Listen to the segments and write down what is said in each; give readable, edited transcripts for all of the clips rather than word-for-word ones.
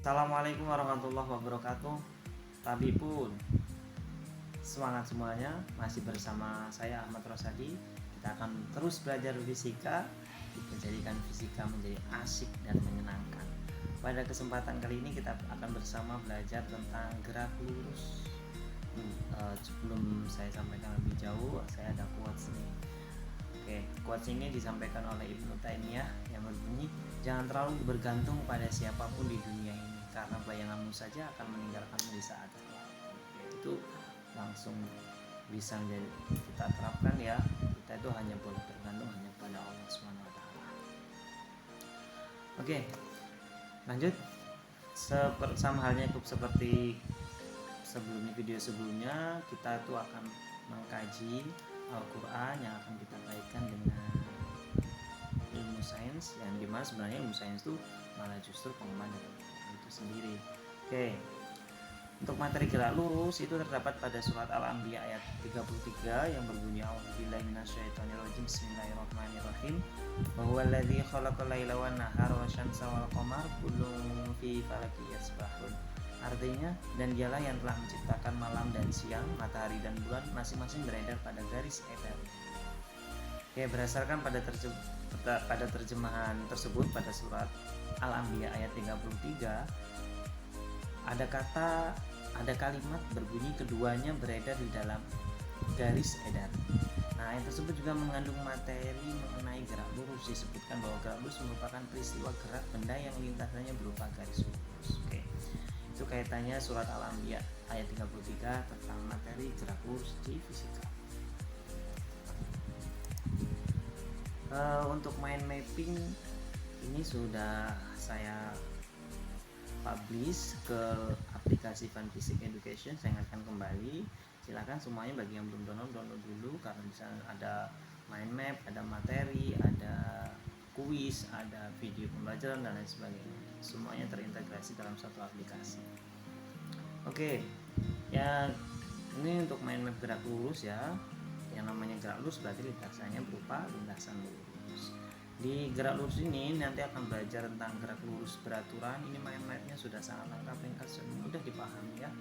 Assalamualaikum warahmatullahi wabarakatuh. Tabi pun semangat semuanya, masih bersama saya Ahmad Rosadi. Kita akan terus belajar fisika, menjadikan fisika menjadi asik dan menyenangkan. Pada kesempatan kali ini kita akan bersama belajar tentang gerak lurus. Sebelum saya sampaikan lebih jauh, saya ada quotes nih. Quotes ini disampaikan oleh Ibnu Taimiyah yang berbunyi, jangan terlalu bergantung pada siapapun di dunia ini, karena bayanganmu saja akan meninggalkanmu di saat kelak. Itu langsung bisa menjadi kita terapkan ya. Kita itu hanya boleh bergantung hanya pada Allah Subhanahu wa taala. Oke. Lanjut. Sama halnya seperti video sebelumnya, kita tuh akan mengkaji Al-Quran yang akan kita kaitkan dengan ilmu sains, yang dimana sebenarnya ilmu sains itu malah justru pengembangan itu sendiri. Untuk materi gerak lurus itu terdapat pada surat Al-Anbiya ayat 33 yang berbunyi A'udzubillahi minasyaitonirrajim, Bismillahirrahmanirrahim, Wahuwallazi khalaqal laila wan nahara wasyamsa wal qamar kullun fi falakin yasbahun. Artinya, dan dialah yang telah menciptakan malam dan siang, matahari dan bulan masing-masing beredar pada garis edar. Berdasarkan pada terjemahan tersebut pada surat Al-Anbiya ayat 33, ada kalimat berbunyi keduanya beredar di dalam garis edar. Nah, ayat tersebut juga mengandung materi mengenai gerak lurus. Disebutkan bahwa gerak lurus merupakan peristiwa gerak benda yang lintasannya berupa garis lurus. Itu kaitannya surat Al-Anbiya ayat 33 tentang materi gerak lurus di fisika. Untuk mind mapping ini sudah saya publish ke aplikasi Fun Physics Education. Saya ingatkan kembali, silakan semuanya bagi yang belum download dulu, karena di sana ada mind map, ada materi, ada kuis, ada video pembelajaran dan lain sebagainya. Semuanya terintegrasi dalam satu aplikasi. Ya ini untuk mind map gerak lurus ya. Yang namanya gerak lurus berarti lintasannya berupa lintasan lurus. Di gerak lurus ini nanti akan belajar tentang gerak lurus beraturan. Ini mind mapnya sudah sangat lengkap, ringkas dan mudah dipahami ya.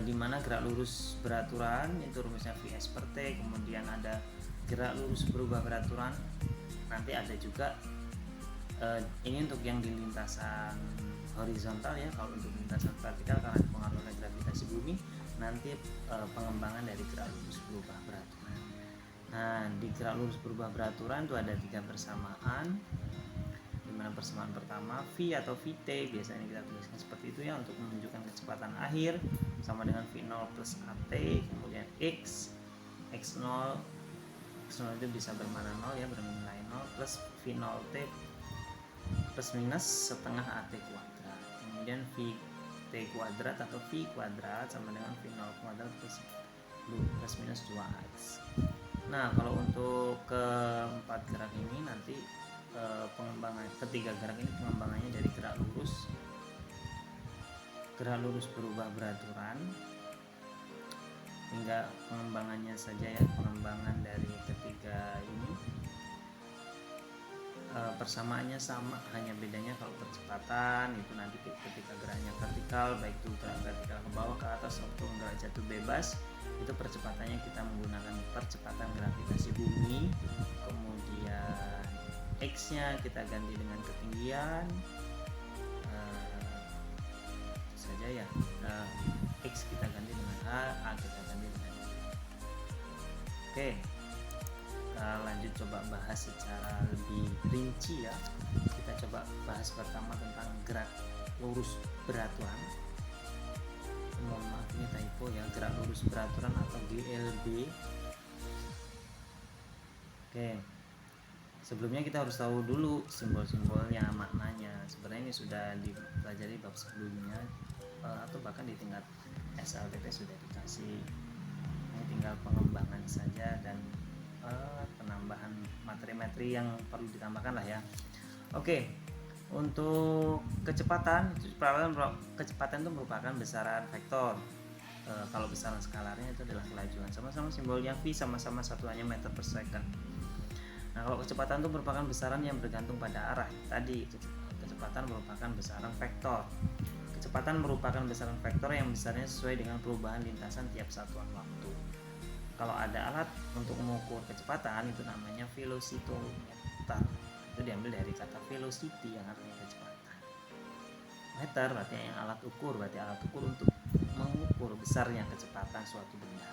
Dimana gerak lurus beraturan itu rumusnya VS per T, kemudian ada gerak lurus berubah beraturan, nanti ada juga ini untuk yang di lintasan horizontal ya. Kalau untuk lintasan vertikal karena dipengaruhi oleh gravitasi bumi, nanti pengembangan dari gerak lurus berubah beraturan. Nah, di gerak lurus berubah beraturan itu ada 3 persamaan, dimana persamaan pertama V atau VT biasanya kita tuliskan seperti itu ya, untuk menunjukkan kecepatan akhir sama dengan V0 plus AT, kemudian X0 itu bisa bermana 0 ya, bernilai 0, plus V0T plus minus setengah AT kuadrat, kemudian VT kuadrat atau V kuadrat sama dengan V0 kuadrat plus minus 2X. Nah, kalau untuk keempat gerak ini nanti pengembangan ketiga gerak ini pengembangannya dari gerak lurus berubah beraturan hingga pengembangannya saja ya, pengembangan dari ketiga ini persamaannya sama, hanya bedanya kalau percepatan itu nanti ketika geraknya vertikal, baik itu gerak vertikal ke bawah ke atas atau gerak jatuh bebas, itu percepatannya kita menggunakan percepatan gravitasi bumi, kemudian X nya kita ganti dengan ketinggian saja ya, X kita ganti dengan A kita ganti dengan lanjut coba bahas secara lebih rinci ya. Kita coba bahas pertama tentang gerak lurus beraturan. Mohon maaf ini typo ya, gerak lurus beraturan atau GLB. Sebelumnya kita harus tahu dulu simbol-simbolnya, maknanya. Sebenarnya ini sudah dipelajari bab sebelumnya atau bahkan di tingkat SLTP sudah dikasih. Ini tinggal pengembangan saja dan penambahan materi-materi yang perlu ditambahkan lah ya. Untuk kecepatan itu merupakan besaran vektor. Kalau besaran skalarnya itu adalah kelajuan. Sama-sama simbolnya V, sama-sama satuannya meter per second. Nah, kalau kecepatan itu merupakan besaran yang bergantung pada arah. Tadi kecepatan merupakan besaran vektor. Kecepatan merupakan besaran vektor yang besarnya sesuai dengan perubahan lintasan tiap satuan waktu. Kalau ada alat untuk mengukur kecepatan itu namanya velocitometer. Itu diambil dari kata velocity yang artinya kecepatan. Meter berarti yang alat ukur, berarti alat ukur untuk mengukur besarnya kecepatan suatu benda.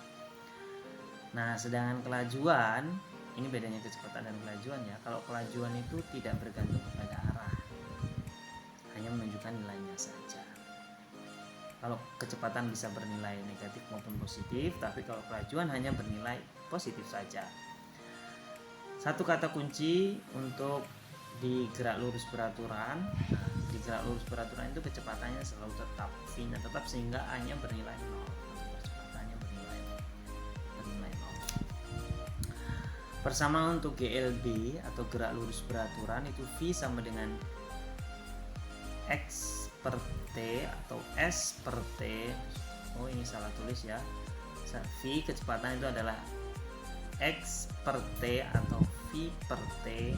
Nah, sedangkan kelajuan, ini bedanya kecepatan dan kelajuan ya. Kalau kelajuan itu tidak bergantung kepada arah, hanya menunjukkan nilainya saja. Kalau kecepatan bisa bernilai negatif maupun positif, tapi kalau kelajuan hanya bernilai positif saja. Satu kata kunci untuk di gerak lurus beraturan. Nah, di gerak lurus beraturan itu kecepatannya selalu tetap, v-nya tetap sehingga a-nya bernilai 0. Kecepatannya bernilai 0. Persamaan untuk GLB atau gerak lurus beraturan itu v sama dengan x per t atau s per t. Oh, ini salah tulis ya. V kecepatan itu adalah x per t atau v per t.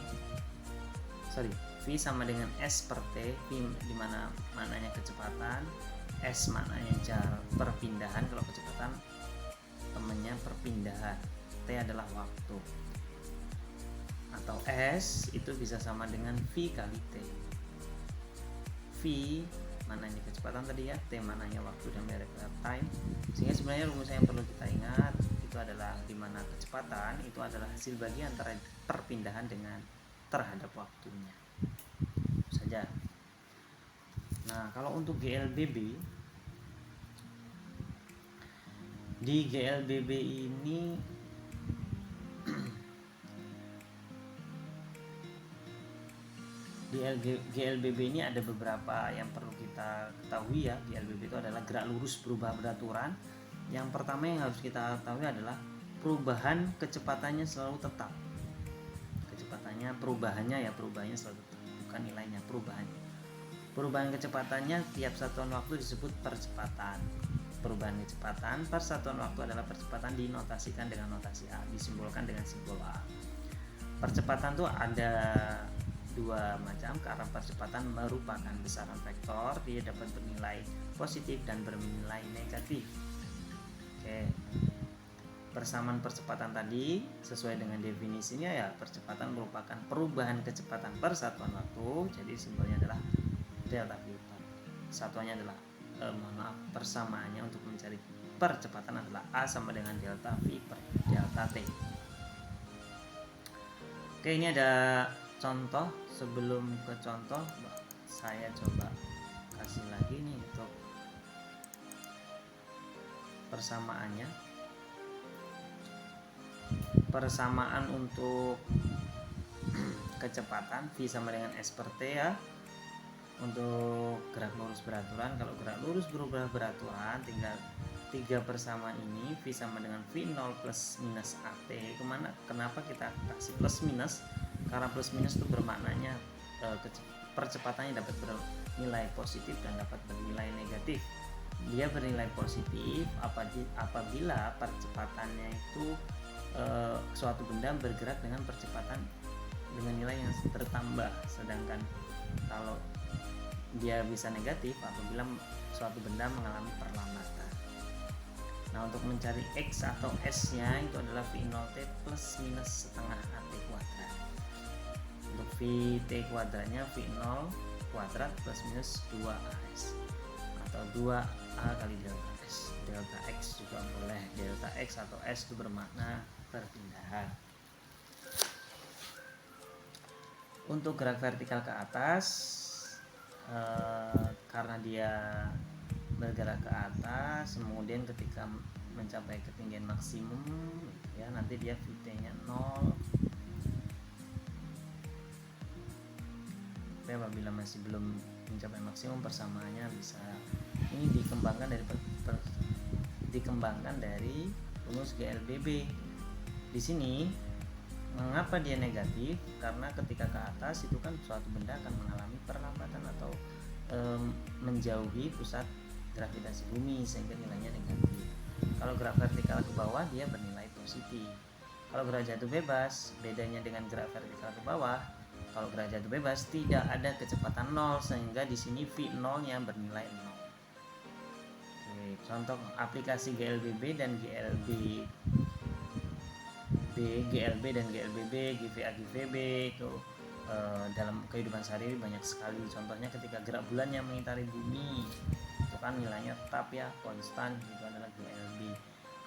V sama dengan s per t. V dimana maknanya kecepatan, s maknanya jarak perpindahan. Kalau kecepatan temannya perpindahan, t adalah waktu. Atau s itu bisa sama dengan v kali t. V mananya kecepatan tadi ya, T mananya waktu dan relative time. Sehingga sebenarnya rumus yang perlu kita ingat itu adalah di mana kecepatan itu adalah hasil bagi antara perpindahan dengan terhadap waktunya. Itu saja. Nah, kalau untuk GLBB, di GLBB ini di GLBB ini ada beberapa yang perlu kita ketahui ya. GLBB itu adalah gerak lurus berubah beraturan. Yang pertama yang harus kita ketahui adalah perubahan kecepatannya selalu tetap. Perubahannya selalu tetap, bukan nilainya, perubahannya. Perubahan kecepatannya tiap satuan waktu disebut percepatan. Perubahan kecepatan per satuan waktu adalah percepatan, dinotasikan dengan notasi A, disimbolkan dengan simbol A. Percepatan tuh ada dua macam. Karena percepatan merupakan besaran vektor, dia dapat bernilai positif dan bernilai negatif. Oke. Persamaan percepatan tadi sesuai dengan definisinya ya, percepatan merupakan perubahan kecepatan per satuan waktu. Jadi simbolnya adalah delta v. Satuannya adalah persamaannya untuk mencari percepatan adalah A sama dengan delta v per delta t. Oke, ini ada contoh. Sebelum ke contoh, saya coba kasih lagi nih untuk persamaannya. Persamaan untuk kecepatan V sama dengan S per T ya. Untuk gerak lurus beraturan, kalau gerak lurus berubah beraturan tinggal 3 persamaan ini, V sama dengan V0 plus minus AT. Kenapa kita kasih plus minus? Karena plus minus itu bermaknanya percepatannya dapat bernilai positif dan dapat bernilai negatif. Dia bernilai positif apabila percepatannya itu suatu benda bergerak dengan percepatan dengan nilai yang bertambah. Sedangkan kalau dia bisa negatif apabila suatu benda mengalami perlambatan. Nah, untuk mencari X atau S-nya itu adalah V0T plus minus setengah AT kuadrat. Untuk VT kuadratnya V0 kuadrat plus minus 2AS atau 2A kali delta S. Delta X juga boleh. Delta X atau S itu bermakna perpindahan. Untuk gerak vertikal ke atas, karena dia bergerak ke atas, kemudian ketika mencapai ketinggian maksimum ya, nanti dia VT-nya 0. Tapi apabila masih belum mencapai maksimum, persamaannya bisa ini dikembangkan dari rumus GLBB. Di sini mengapa dia negatif? Karena ketika ke atas itu kan suatu benda akan mengalami perlambatan atau menjauhi pusat gravitasi bumi sehingga nilainya negatif. Kalau gerak vertikal ke bawah dia bernilai positif. Kalau gerak jatuh bebas, bedanya dengan gerak vertikal ke bawah, kalau gerak jatuh bebas tidak ada kecepatan 0, sehingga di sini V0-nya bernilai 0. Oke, contoh aplikasi GLBB dan GLB dan GLBB, GVA, GVB itu dalam kehidupan sehari-hari banyak sekali. Contohnya ketika gerak bulan yang mengitari bumi, itu kan nilainya tetap ya, konstan, itu adalah GLB.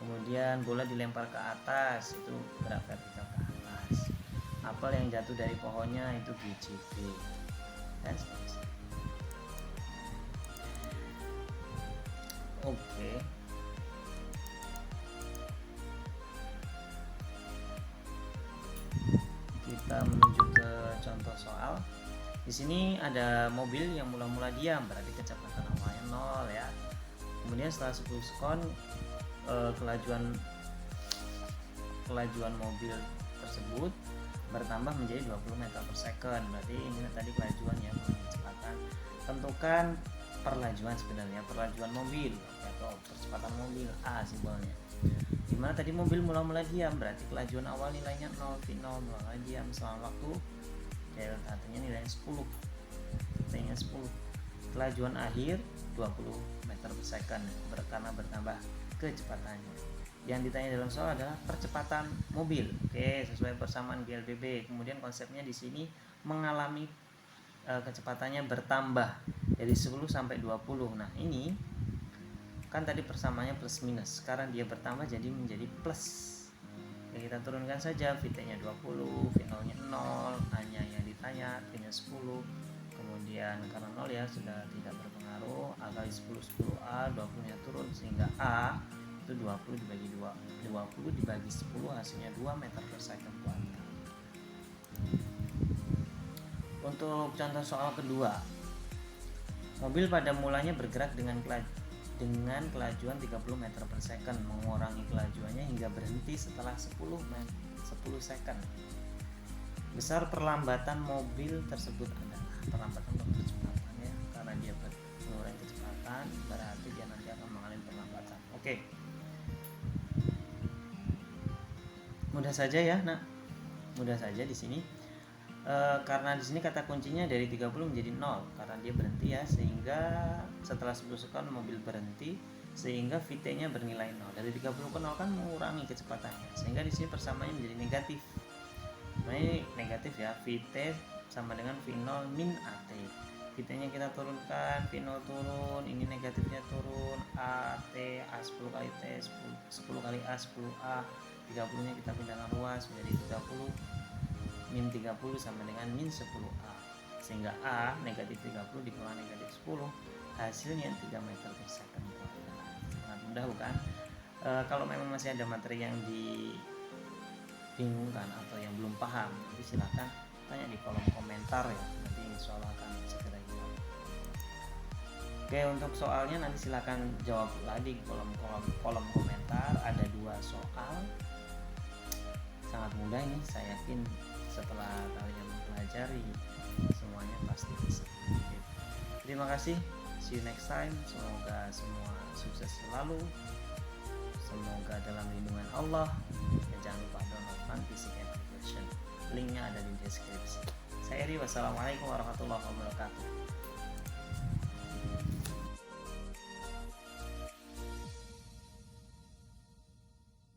Kemudian bola dilempar ke atas, itu gerak vertikal ke atas. Apel yang jatuh dari pohonnya itu GCV, dan seterusnya. Oke. Kita menuju ke contoh soal. Di sini ada mobil yang mula-mula diam, berarti kecepatan awalnya 0 ya. Kemudian setelah 10 sekon kelajuan mobil tersebut bertambah menjadi 20 meter per second. Berarti ini tadi kelajuan ya, kecepatan. Tentukan perlajuan sebenarnya, perlajuan mobil atau percepatan mobil, A simbolnya. Dimana tadi mobil mula-mula diam, berarti kelajuan awal nilainya 0, V0, mula-mula diam selama waktu delta T-nya nilainya 10, T-nya 10. Kelajuan akhir 20 meter per second karena bertambah kecepatannya. Yang ditanya dalam soal adalah percepatan mobil. Oke, sesuai persamaan GLBB. Kemudian konsepnya di sini mengalami kecepatannya bertambah dari 10 sampai 20. Nah, ini kan tadi persamaannya plus minus, sekarang dia bertambah jadi menjadi plus. Ya, kita turunkan saja, VT-nya 20, V0-nya 0, A-nya yang ditanya, T-nya 10. Kemudian karena 0 ya sudah tidak berpengaruh, A kali 10, 10A, 20-nya turun sehingga A itu 20 dibagi 2. 20 dibagi 10 hasilnya 2 meter per second kuadrat. Untuk contoh soal kedua, mobil pada mulanya bergerak dengan kelajuan 30 meter per second, mengurangi kelajuannya hingga berhenti setelah 10 second. Besar perlambatan mobil tersebut adalah perlambatan kecepatan ya, karena dia mengurangi kecepatan berarti dia nanti akan mengalami perlambatan. Oke. Mudah saja ya, nah. Mudah saja di sini. Karena di sini kata kuncinya dari 30 menjadi 0 karena dia berhenti ya, sehingga setelah 10 sekon mobil berhenti sehingga VT-nya bernilai 0. Dari 30 ke 0 kan mengurangi kecepatannya, sehingga di sini persamaannya menjadi negatif. Nah, ini negatif ya, VT sama dengan V0 min AT. VT-nya kita turunkan, V0 turun, ini negatifnya turun, AT, A10 kali T, 10 kali A, 10A, 30-nya kita pindahkan ruas menjadi 30 min 30 sama dengan min 10A, sehingga A negatif 30 dikurangi negatif 10 hasilnya 3 meter per second. Sangat mudah bukan? Kalau memang masih ada materi yang dibingungkan atau yang belum paham, jadi silakan tanya di kolom komentar ya, nanti insya Allah akan segera jawab. Oke, untuk soalnya nanti silakan jawab lagi di kolom komentar. Ada 2 soal, sangat mudah ini, saya yakin setelah kalian mempelajari semuanya pasti bisa. Oke. Terima kasih, see you next time. Semoga semua sukses selalu, semoga dalam lindungan Allah, dan jangan lupa download Fun Physics Application, linknya ada di deskripsi. Saya Eri, wassalamualaikum warahmatullahi wabarakatuh.